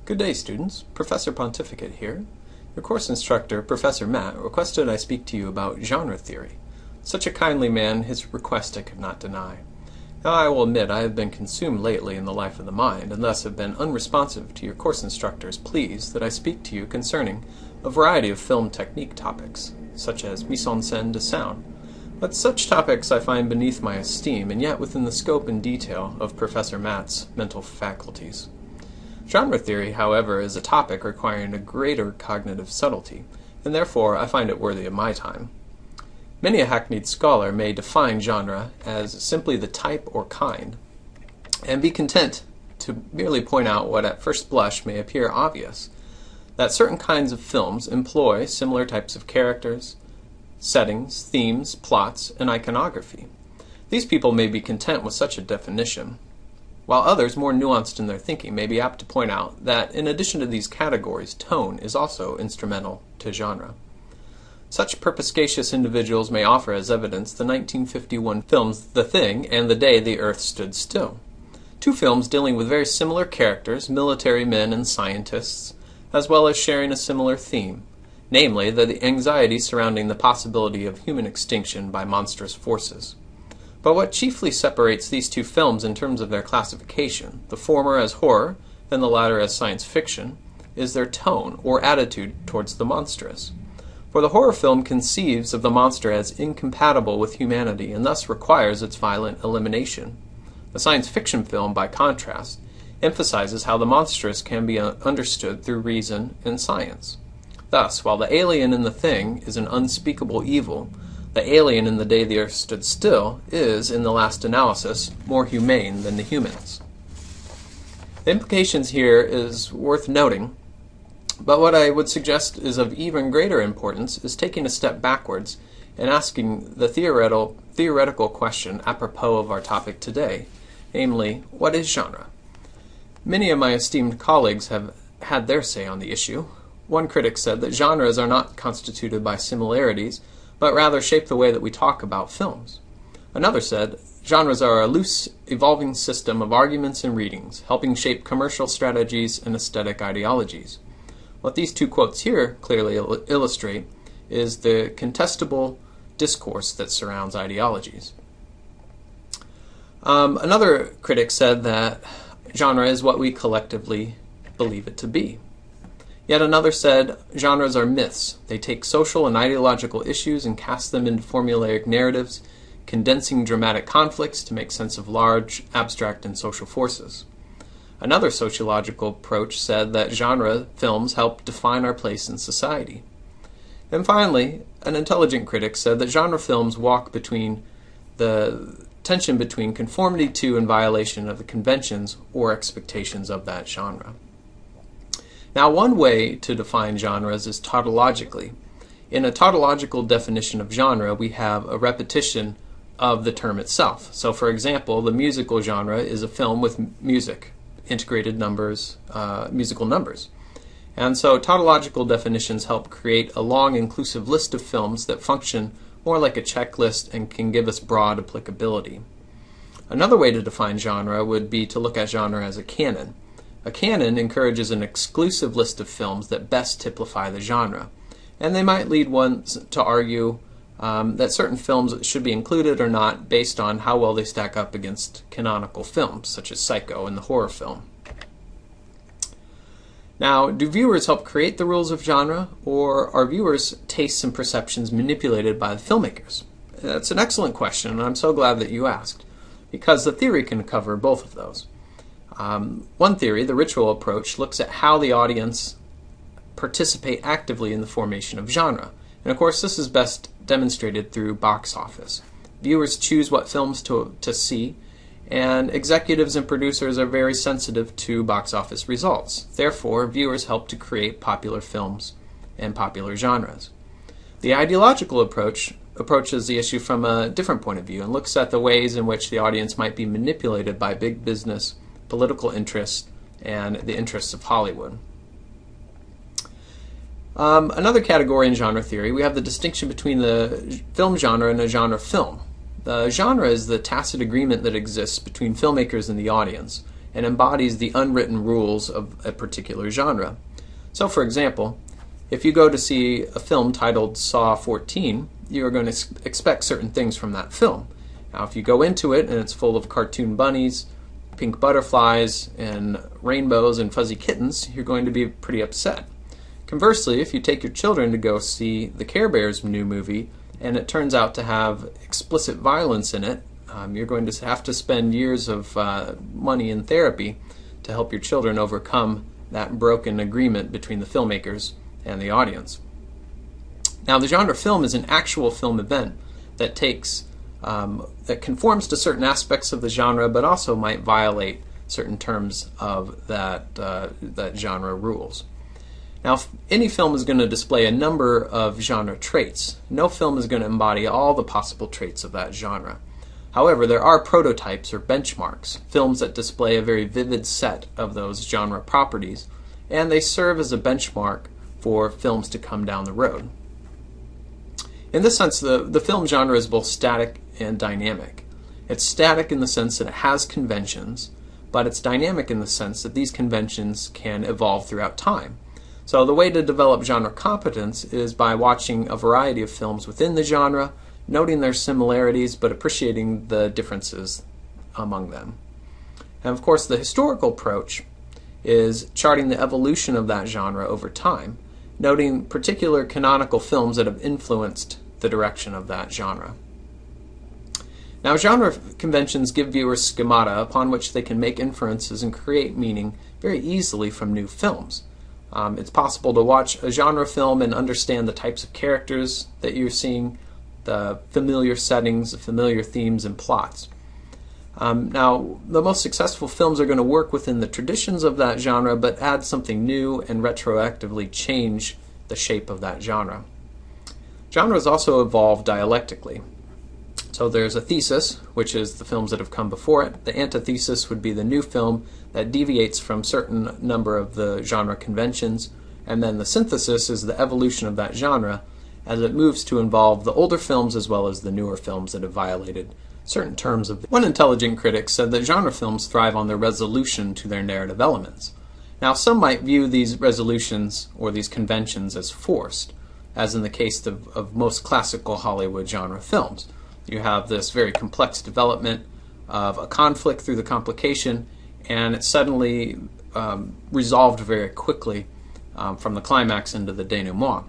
Good day, students. Professor Pontificate here. Your course instructor, Professor Matt, requested I speak to you about genre theory. Such a kindly man, his request I could not deny. Now I will admit I have been consumed lately in the life of the mind, and thus have been unresponsive to your course instructor's pleas that I speak to you concerning a variety of film technique topics, such as mise-en-scène to sound. But such topics I find beneath my esteem, and yet within the scope and detail of Professor Matt's mental faculties. Genre theory, however, is a topic requiring a greater cognitive subtlety, and therefore I find it worthy of my time. Many a hackneyed scholar may define genre as simply the type or kind, and be content to merely point out what at first blush may appear obvious, that certain kinds of films employ similar types of characters, settings, themes, plots, and iconography. These people may be content with such a definition, while others, more nuanced in their thinking, may be apt to point out that, in addition to these categories, tone is also instrumental to genre. Such perspicacious individuals may offer as evidence the 1951 films The Thing and The Day the Earth Stood Still, two films dealing with very similar characters, military men and scientists, as well as sharing a similar theme, namely the anxiety surrounding the possibility of human extinction by monstrous forces. But what chiefly separates these two films in terms of their classification, the former as horror and the latter as science fiction, is their tone or attitude towards the monstrous. For the horror film conceives of the monster as incompatible with humanity and thus requires its violent elimination. The science fiction film, by contrast, emphasizes how the monstrous can be understood through reason and science. Thus, while the alien in The Thing is an unspeakable evil, the alien in The Day the Earth Stood Still is, in the last analysis, more humane than the humans. The implications here is worth noting, but what I would suggest is of even greater importance is taking a step backwards and asking the theoretical question apropos of our topic today, namely, what is genre? Many of my esteemed colleagues have had their say on the issue. One critic said that genres are not constituted by similarities, but rather shape the way that we talk about films. Another said, genres are a loose, evolving system of arguments and readings, helping shape commercial strategies and aesthetic ideologies. What these two quotes here clearly illustrate is the contestable discourse that surrounds ideologies. Another critic said that genre is what we collectively believe it to be. Yet another said, genres are myths. They take social and ideological issues and cast them into formulaic narratives, condensing dramatic conflicts to make sense of large, abstract, and social forces. Another sociological approach said that genre films help define our place in society. And finally, an intelligent critic said that genre films walk between the tension between conformity to and violation of the conventions or expectations of that genre. Now, one way to define genres is tautologically. In a tautological definition of genre, we have a repetition of the term itself. So, for example, the musical genre is a film with music, integrated numbers, musical numbers. And so tautological definitions help create a long, inclusive list of films that function more like a checklist and can give us broad applicability. Another way to define genre would be to look at genre as a canon. A canon encourages an exclusive list of films that best typify the genre, and they might lead one to argue that certain films should be included or not based on how well they stack up against canonical films, such as Psycho and the horror film. Now, do viewers help create the rules of genre, or are viewers' tastes and perceptions manipulated by the filmmakers? That's an excellent question, and I'm so glad that you asked, because the theory can cover both of those. One theory, the ritual approach, looks at how the audience participate actively in the formation of genre. And of course, this is best demonstrated through box office. Viewers choose what films to see, and executives and producers are very sensitive to box office results. Therefore, viewers help to create popular films and popular genres. The ideological approach approaches the issue from a different point of view and looks at the ways in which the audience might be manipulated by big business, political interests, and the interests of Hollywood. Another category in genre theory, we have the distinction between the film genre and a genre film. The genre is the tacit agreement that exists between filmmakers and the audience, and embodies the unwritten rules of a particular genre. So, for example, if you go to see a film titled Saw 14, you are going to expect certain things from that film. Now, if you go into it and it's full of cartoon bunnies, pink butterflies, and rainbows and fuzzy kittens, you're going to be pretty upset. Conversely, if you take your children to go see the Care Bears new movie and it turns out to have explicit violence in it, you're going to have to spend years of money in therapy to help your children overcome that broken agreement between the filmmakers and the audience. Now, the genre film is an actual film event that that conforms to certain aspects of the genre, but also might violate certain terms of that genre rules. Now, any film is going to display a number of genre traits. No film is going to embody all the possible traits of that genre. However, there are prototypes or benchmarks, films that display a very vivid set of those genre properties, and they serve as a benchmark for films to come down the road. In this sense, the film genre is both static and dynamic. It's static in the sense that it has conventions, but it's dynamic in the sense that these conventions can evolve throughout time. So the way to develop genre competence is by watching a variety of films within the genre, noting their similarities, but appreciating the differences among them. And of course, the historical approach is charting the evolution of that genre over time, noting particular canonical films that have influenced the direction of that genre. Now, genre conventions give viewers schemata upon which they can make inferences and create meaning very easily from new films. It's possible to watch a genre film and understand the types of characters that you're seeing, the familiar settings, the familiar themes and plots. Now, the most successful films are going to work within the traditions of that genre, but add something new and retroactively change the shape of that genre. Genres also evolve dialectically. So there's a thesis, which is the films that have come before it. The antithesis would be the new film that deviates from a certain number of the genre conventions. And then the synthesis is the evolution of that genre as it moves to involve the older films as well as the newer films that have violated certain terms of. One intelligent critic said that genre films thrive on their resolution to their narrative elements. Now, some might view these resolutions or these conventions as forced, as in the case of most classical Hollywood genre films. You have this very complex development of a conflict through the complication, and it's suddenly resolved very quickly from the climax into the denouement.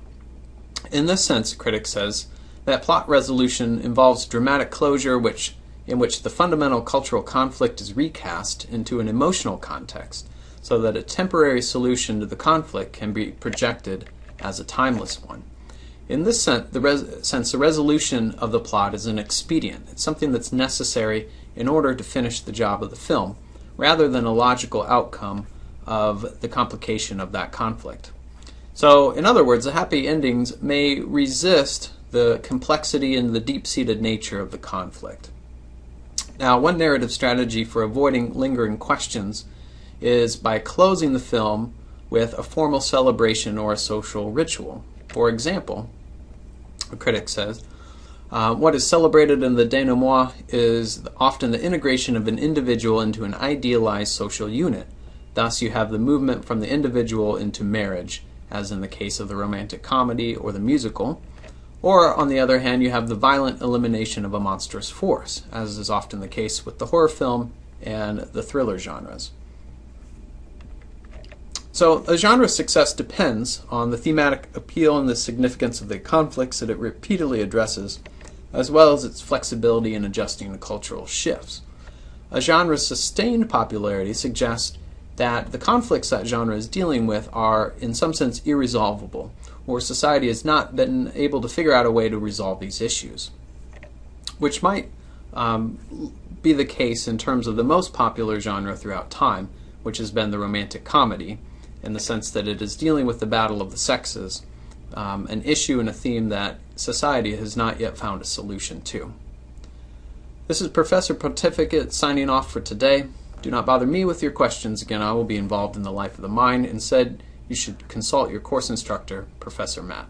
In this sense, a critic says that plot resolution involves dramatic closure in which the fundamental cultural conflict is recast into an emotional context, so that a temporary solution to the conflict can be projected as a timeless one. In this sense, the resolution of the plot is an expedient. It's something that's necessary in order to finish the job of the film, rather than a logical outcome of the complication of that conflict. So, in other words, the happy endings may resist the complexity and the deep-seated nature of the conflict. Now, one narrative strategy for avoiding lingering questions is by closing the film with a formal celebration or a social ritual. For example, a critic says, what is celebrated in the denouement is often the integration of an individual into an idealized social unit. Thus, you have the movement from the individual into marriage, as in the case of the romantic comedy or the musical. Or, on the other hand, you have the violent elimination of a monstrous force, as is often the case with the horror film and the thriller genres. So, a genre's success depends on the thematic appeal and the significance of the conflicts that it repeatedly addresses, as well as its flexibility in adjusting to cultural shifts. A genre's sustained popularity suggests that the conflicts that genre is dealing with are, in some sense, irresolvable, or society has not been able to figure out a way to resolve these issues, which might be the case in terms of the most popular genre throughout time, which has been the romantic comedy, in the sense that it is dealing with the battle of the sexes, an issue and a theme that society has not yet found a solution to. This is Professor Pontificate signing off for today. Do not bother me with your questions. Again, I will be involved in the life of the mind. Instead, you should consult your course instructor, Professor Matt.